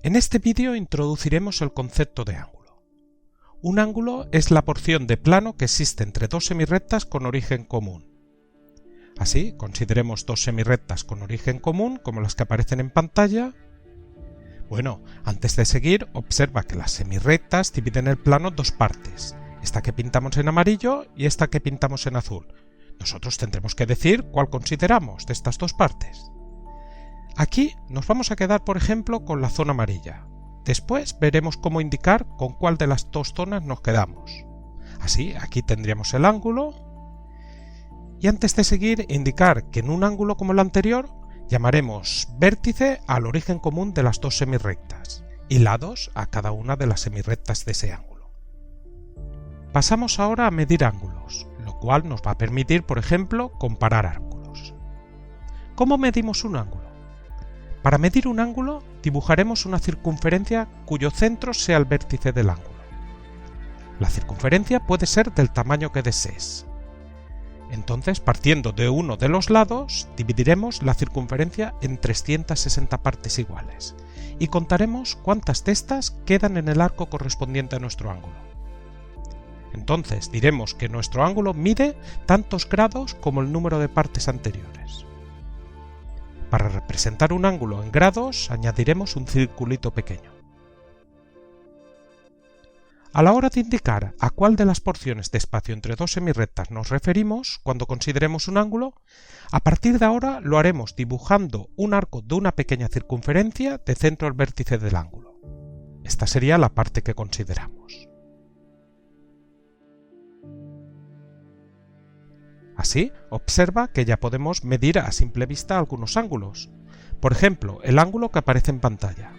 En este vídeo introduciremos el concepto de ángulo. Un ángulo es la porción de plano que existe entre dos semirrectas con origen común. Así, consideremos dos semirrectas con origen común, como las que aparecen en pantalla. Bueno, antes de seguir, observa que las semirrectas dividen el plano en dos partes, esta que pintamos en amarillo y esta que pintamos en azul. Nosotros tendremos que decir cuál consideramos de estas dos partes. Aquí nos vamos a quedar, por ejemplo, con la zona amarilla. Después veremos cómo indicar con cuál de las dos zonas nos quedamos. Así, aquí tendríamos el ángulo. Y antes de seguir, indicar que en un ángulo como el anterior, llamaremos vértice al origen común de las dos semirrectas y lados a cada una de las semirrectas de ese ángulo. Pasamos ahora a medir ángulos, lo cual nos va a permitir, por ejemplo, comparar ángulos. ¿Cómo medimos un ángulo? Para medir un ángulo, dibujaremos una circunferencia cuyo centro sea el vértice del ángulo. La circunferencia puede ser del tamaño que desees. Entonces, partiendo de uno de los lados, dividiremos la circunferencia en 360 partes iguales y contaremos cuántas de estas quedan en el arco correspondiente a nuestro ángulo. Entonces diremos que nuestro ángulo mide tantos grados como el número de partes anteriores. Para representar un ángulo en grados, añadiremos un circulito pequeño. A la hora de indicar a cuál de las porciones de espacio entre dos semirrectas nos referimos cuando consideremos un ángulo, a partir de ahora lo haremos dibujando un arco de una pequeña circunferencia de centro al vértice del ángulo. Esta sería la parte que consideramos. Así, observa que ya podemos medir a simple vista algunos ángulos. Por ejemplo, el ángulo que aparece en pantalla.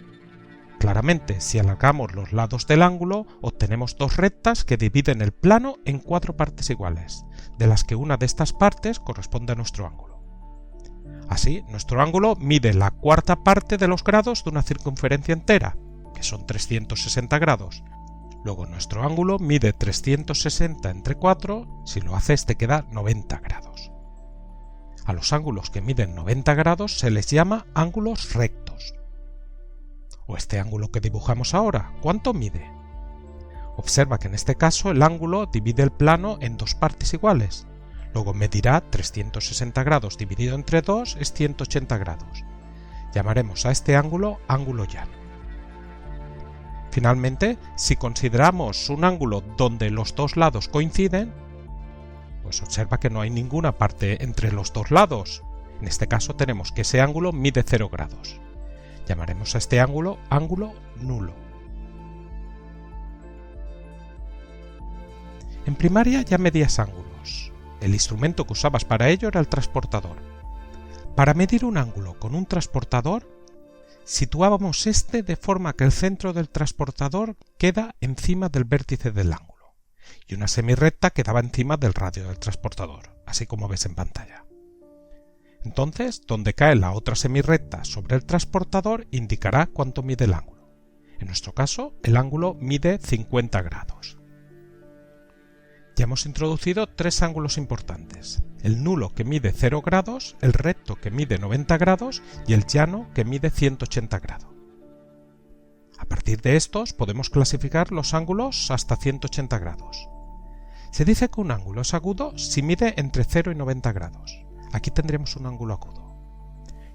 Claramente, si alargamos los lados del ángulo, obtenemos dos rectas que dividen el plano en 4 partes iguales, de las que una de estas partes corresponde a nuestro ángulo. Así, nuestro ángulo mide la cuarta parte de los grados de una circunferencia entera, que son 360 grados. Luego nuestro ángulo mide 360 entre 4, si lo haces te queda 90 grados. A los ángulos que miden 90 grados se les llama ángulos rectos. O este ángulo que dibujamos ahora, ¿cuánto mide? Observa que en este caso el ángulo divide el plano en dos partes iguales. Luego medirá 360 grados dividido entre 2 es 180 grados. Llamaremos a este ángulo ángulo llano. Finalmente, si consideramos un ángulo donde los dos lados coinciden, pues observa que no hay ninguna parte entre los dos lados. En este caso tenemos que ese ángulo mide 0 grados. Llamaremos a este ángulo ángulo nulo. En primaria ya medías ángulos. El instrumento que usabas para ello era el transportador. Para medir un ángulo con un transportador, situábamos este de forma que el centro del transportador queda encima del vértice del ángulo y una semirrecta quedaba encima del radio del transportador, así como ves en pantalla. Entonces, donde cae la otra semirrecta sobre el transportador indicará cuánto mide el ángulo. En nuestro caso, el ángulo mide 50 grados. Ya hemos introducido 3 ángulos importantes: el nulo que mide 0 grados, el recto que mide 90 grados y el llano que mide 180 grados. A partir de estos podemos clasificar los ángulos hasta 180 grados. Se dice que un ángulo es agudo si mide entre 0 y 90 grados. Aquí tendremos un ángulo agudo.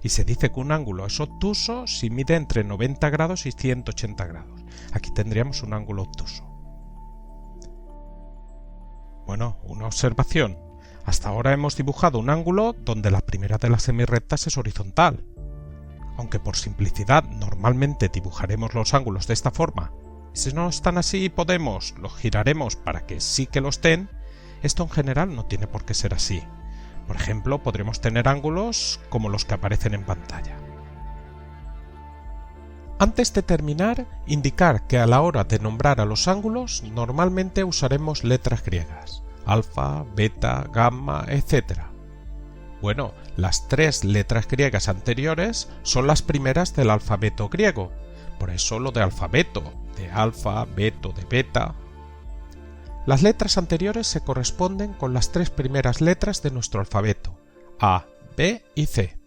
Y se dice que un ángulo es obtuso si mide entre 90 grados y 180 grados. Aquí tendríamos un ángulo obtuso. Bueno, una observación. Hasta ahora hemos dibujado un ángulo donde la primera de las semirrectas es horizontal. Aunque por simplicidad normalmente dibujaremos los ángulos de esta forma, y si no están así los giraremos para que sí que lo estén, esto en general no tiene por qué ser así. Por ejemplo, podremos tener ángulos como los que aparecen en pantalla. Antes de terminar, indicar que a la hora de nombrar a los ángulos normalmente usaremos letras griegas, alfa, beta, gamma, etc. Bueno, las 3 letras griegas anteriores son las primeras del alfabeto griego, por eso lo de alfabeto, de alfa, beto, de beta. Las letras anteriores se corresponden con las 3 primeras letras de nuestro alfabeto, A, B y C.